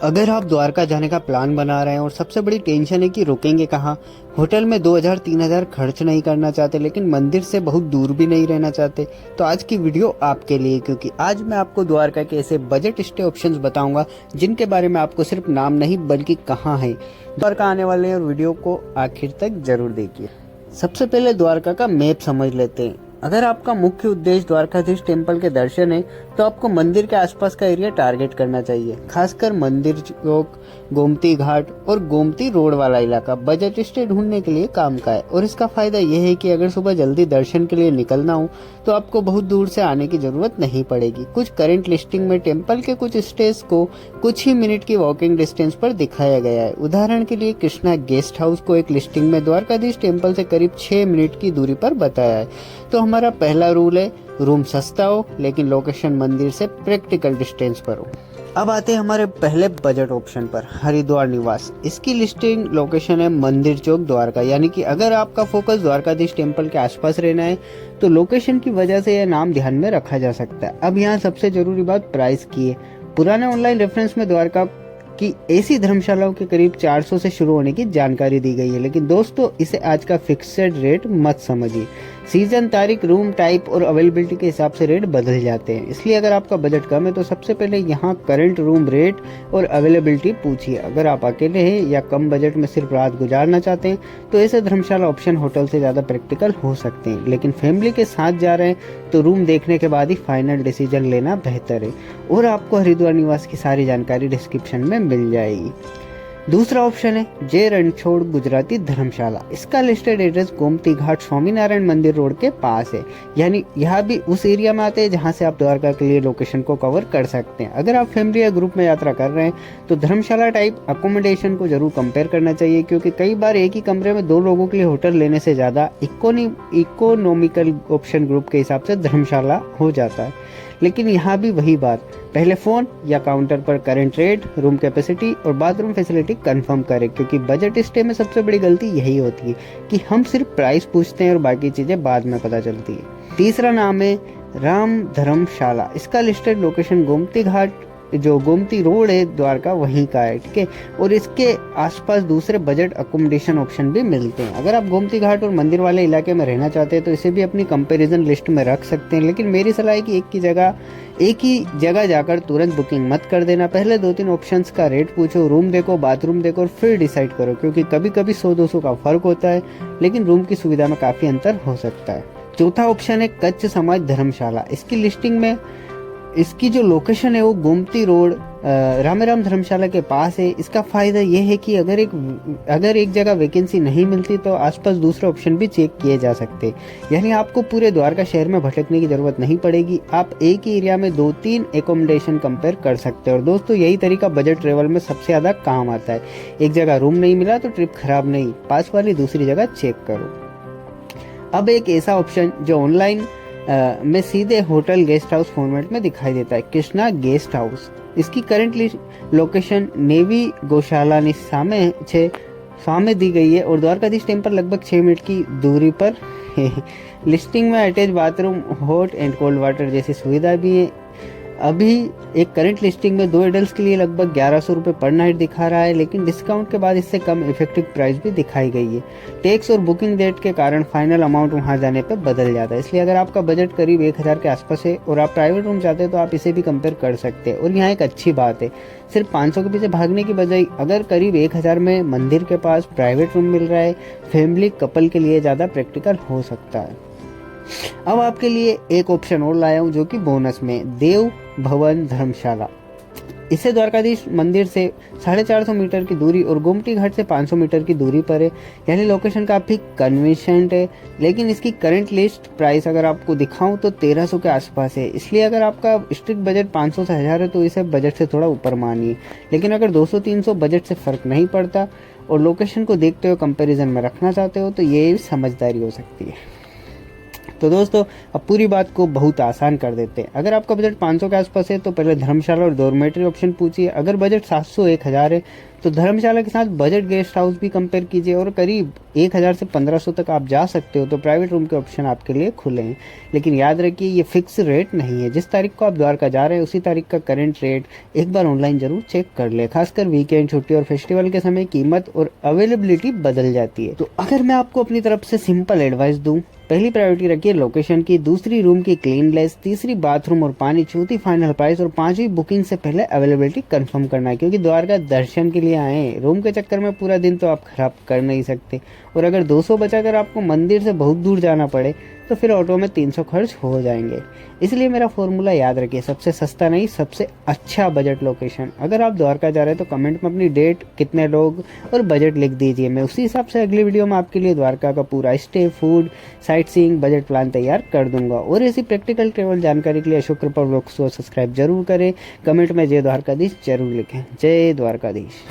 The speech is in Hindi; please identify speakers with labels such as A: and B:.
A: अगर आप द्वारका जाने का प्लान बना रहे हैं और सबसे बड़ी टेंशन है कि रुकेंगे कहाँ, होटल में 2000-3000 खर्च नहीं करना चाहते लेकिन मंदिर से बहुत दूर भी नहीं रहना चाहते, तो आज की वीडियो आपके लिए, क्योंकि आज मैं आपको द्वारका के ऐसे बजट स्टे ऑप्शंस बताऊंगा जिनके बारे में आपको सिर्फ नाम नहीं बल्कि कहाँ है द्वारका आने वाले हैं, और वीडियो को आखिर तक जरूर देखिए। सबसे पहले द्वारका का मैप समझ लेते हैं। अगर आपका मुख्य उद्देश्य द्वारकाधीश टेम्पल के दर्शन है तो आपको मंदिर के आसपास का एरिया टारगेट करना चाहिए, खासकर मंदिर चौक, गोमती घाट और गोमती रोड वाला इलाका बजट स्टे ढूंढने के लिए काम का है। और इसका फायदा यह है कि अगर सुबह जल्दी दर्शन के लिए निकलना हो तो आपको बहुत दूर से आने की जरूरत नहीं पड़ेगी। कुछ करंट लिस्टिंग में टेम्पल के कुछ स्टेज को कुछ ही मिनट की वॉकिंग डिस्टेंस पर दिखाया गया है। उदाहरण के लिए कृष्णा गेस्ट हाउस को एक लिस्टिंग में द्वारकाधीश टेम्पल से करीब 6 मिनट की दूरी पर बताया है। तो हमारा पहला रूल है, रूम सस्ता हो लेकिन लोकेशन मंदिर से प्रैक्टिकल डिस्टेंस पर हो। अब आते हैं हमारे पहले बजट ऑप्शन पर, हरिद्वार निवास। इसकी लिस्टिंग लोकेशन है मंदिर चौक द्वारका, यानी कि अगर आपका फोकस द्वारकाधीश टेम्पल के आसपास रहना है तो लोकेशन की वजह से यह नाम ध्यान में रखा जा सकता है। अब यहाँ सबसे जरूरी बात प्राइस की है। पुराने ऑनलाइन रेफरेंस में द्वारका की ऐसी धर्मशालाओं के करीब 400 से शुरू होने की जानकारी दी गई है, लेकिन दोस्तों इसे आज का फिक्स्ड रेट मत समझिए। सीजन, तारीख, रूम टाइप और अवेलेबिलिटी के हिसाब से रेट बदल जाते हैं, इसलिए अगर आपका बजट कम है तो सबसे पहले यहाँ करंट रूम रेट और अवेलेबिलिटी पूछिए। अगर आप अकेले हैं या कम बजट में सिर्फ रात गुजारना चाहते हैं तो ऐसे धर्मशाला ऑप्शन होटल से ज़्यादा प्रैक्टिकल हो सकते हैं, लेकिन फैमिली के साथ जा रहे हैं तो रूम देखने के बाद ही फाइनल डिसीजन लेना बेहतर है। और आपको हरिद्वार निवास की सारी जानकारी डिस्क्रिप्शन में मिल जाएगी। दूसरा ऑप्शन है जय रणछोड़ गुजराती धर्मशाला। इसका लिस्टेड एड्रेस गोमती घाट स्वामीनारायण मंदिर रोड के पास है, यानी यह भी उस एरिया में आते हैं जहां से आप द्वारका के लिए लोकेशन को कवर कर सकते हैं। अगर आप फैमिली या ग्रुप में यात्रा कर रहे हैं तो धर्मशाला टाइप अकोमोडेशन को जरूर कंपेयर करना चाहिए, क्योंकि कई बार एक ही कमरे में 2 लोगों के लिए होटल लेने से ज्यादा इकोनॉमिकल ऑप्शन ग्रुप के हिसाब से धर्मशाला हो जाता है। लेकिन यहाँ भी वही बात, पहले फोन या काउंटर पर करंट रेट, रूम कैपेसिटी और बाथरूम फैसिलिटी कंफर्म करें, क्योंकि बजट स्टे में सबसे बड़ी गलती यही होती है कि हम सिर्फ प्राइस पूछते हैं और बाकी चीजें बाद में पता चलती है। तीसरा नाम है राम धर्मशाला। इसका लिस्टेड लोकेशन गोमती घाट, जो गोमती रोड है द्वारका, वहीं का है, ठीक है। और इसके आसपास दूसरे बजट अकोमोडेशन ऑप्शन भी मिलते हैं। अगर आप गोमती घाट और मंदिर वाले इलाके में रहना चाहते हैं तो इसे भी अपनी कंपैरिजन लिस्ट में रख सकते हैं, लेकिन मेरी सलाह है कि एक ही जगह जाकर तुरंत बुकिंग मत कर देना। पहले 2-3 ऑप्शंस का रेट पूछो, रूम देखो, बाथरूम देखो और फिर डिसाइड करो, क्योंकि कभी कभी 100-200 का फर्क होता है लेकिन रूम की सुविधा में काफी अंतर हो सकता है। चौथा ऑप्शन है कच्छ समाज धर्मशाला। इसकी लिस्टिंग में इसकी जो लोकेशन है वो गोमती रोड रामेराम धर्मशाला के पास है। इसका फायदा यह है कि अगर एक जगह वैकेंसी नहीं मिलती तो आसपास दूसरे ऑप्शन भी चेक किए जा सकते हैं, यानी आपको पूरे द्वारका शहर में भटकने की जरूरत नहीं पड़ेगी। आप एक ही एरिया में 2-3 एकोमोडेशन कंपेयर कर सकते हैं। और दोस्तों यही तरीका बजट ट्रेवल में सबसे ज्यादा काम आता है। एक जगह रूम नहीं मिला तो ट्रिप खराब नहीं, पास वाली दूसरी जगह चेक करो। अब एक ऐसा ऑप्शन जो ऑनलाइन में सीधे होटल गेस्ट हाउस फॉर्मेट में दिखाई देता है, कृष्णा गेस्ट हाउस। इसकी करंटली लोकेशन नेवी गौशाला सामे दी गई है और द्वारकाधीश टेम्पल लगभग 6 मिनट की दूरी पर है। लिस्टिंग में attach bathroom, hot and cold water जैसी सुविधा भी है। अभी एक करंट लिस्टिंग में 2 एडल्ट के लिए लगभग 1100 रुपये पर नाइट दिखा रहा है, लेकिन डिस्काउंट के बाद इससे कम इफेक्टिव प्राइस भी दिखाई गई है। टैक्स और बुकिंग डेट के कारण फाइनल अमाउंट वहां जाने पर बदल जाता है, इसलिए अगर आपका बजट करीब 1000 के आसपास है और आप प्राइवेट रूम चाहते हैं तो आप इसे भी कंपेयर कर सकते हैं। और यहाँ एक अच्छी बात है, सिर्फ 500 के पीछे भागने की बजाय अगर करीब 1000 में मंदिर के पास प्राइवेट रूम मिल रहा है, फैमिली कपल के लिए ज़्यादा प्रैक्टिकल हो सकता है। अब आपके लिए एक ऑप्शन और लाया हूँ जो कि बोनस में, देव भवन धर्मशाला। इसे द्वारकाधीश मंदिर से 450 मीटर की दूरी और गोमती घाट से 500 मीटर की दूरी पर है, यानी लोकेशन काफी कन्वीनियंट है। लेकिन इसकी करंट लिस्ट प्राइस अगर आपको दिखाऊं तो 1300 के आसपास है, इसलिए अगर आपका स्ट्रिक्ट बजट 500 से 1000 है तो इसे बजट से थोड़ा ऊपर मानिए। लेकिन अगर 200-300 बजट से फर्क नहीं पड़ता और लोकेशन को देखते हुए कंपेरिजन में रखना चाहते हो तो ये समझदारी हो सकती है। तो दोस्तों अब पूरी बात को बहुत आसान कर देते हैं। अगर आपका बजट 500 के आसपास है तो पहले धर्मशाला और डॉर्मेटरी ऑप्शन पूछिए। अगर बजट 700-1000 है तो धर्मशाला के साथ बजट गेस्ट हाउस भी कंपेयर कीजिए और करीब 1000 से 1500 तक आप जा सकते हो। तो प्राइवेट रूम के ऑप्शन आपके लिए खुले हैं, लेकिन याद रखिए ये फिक्स रेट नहीं है। जिस तारीख को आप द्वारका जा रहे हैं उसी तारीख का करंट रेट एक बार ऑनलाइन जरूर चेक कर ले। खासकर वीकेंड, छुट्टी और फेस्टिवल के समय कीमत और अवेलेबिलिटी बदल जाती है। तो अगर मैं आपको अपनी तरफ से सिंपल एडवाइस दूं, पहली प्रायोरिटी रखिए लोकेशन की, दूसरी रूम की क्लीननेस, तीसरी बाथरूम और पानी, चौथी फाइनल प्राइस और पांचवी बुकिंग से पहले अवेलेबिलिटी कंफर्म करना है। क्योंकि द्वारका दर्शन के लिए आए हैं, रूम के चक्कर में पूरा दिन तो आप खराब कर नहीं सकते। और अगर 200 बचाकर आपको मंदिर से बहुत दूर जाना पड़े तो फिर ऑटो में 300 खर्च हो जाएंगे। इसलिए मेरा फॉर्मूला याद रखिए, सबसे सस्ता नहीं, सबसे अच्छा बजट लोकेशन। अगर आप द्वारका जा रहे हैं तो कमेंट में अपनी डेट, कितने लोग और बजट लिख दीजिए। मैं उसी हिसाब से अगली वीडियो में आपके लिए द्वारका का पूरा stay, food, sight seeing, budget plan तैयार कर दूंगा। और ऐसी प्रैक्टिकल ट्रेवल जानकारी के लिए अशोक कृपा व्लॉग्स को सब्सक्राइब जरूर करें। कमेंट में जय द्वारकाधीश जरूर लिखें। जय द्वारकाधीश।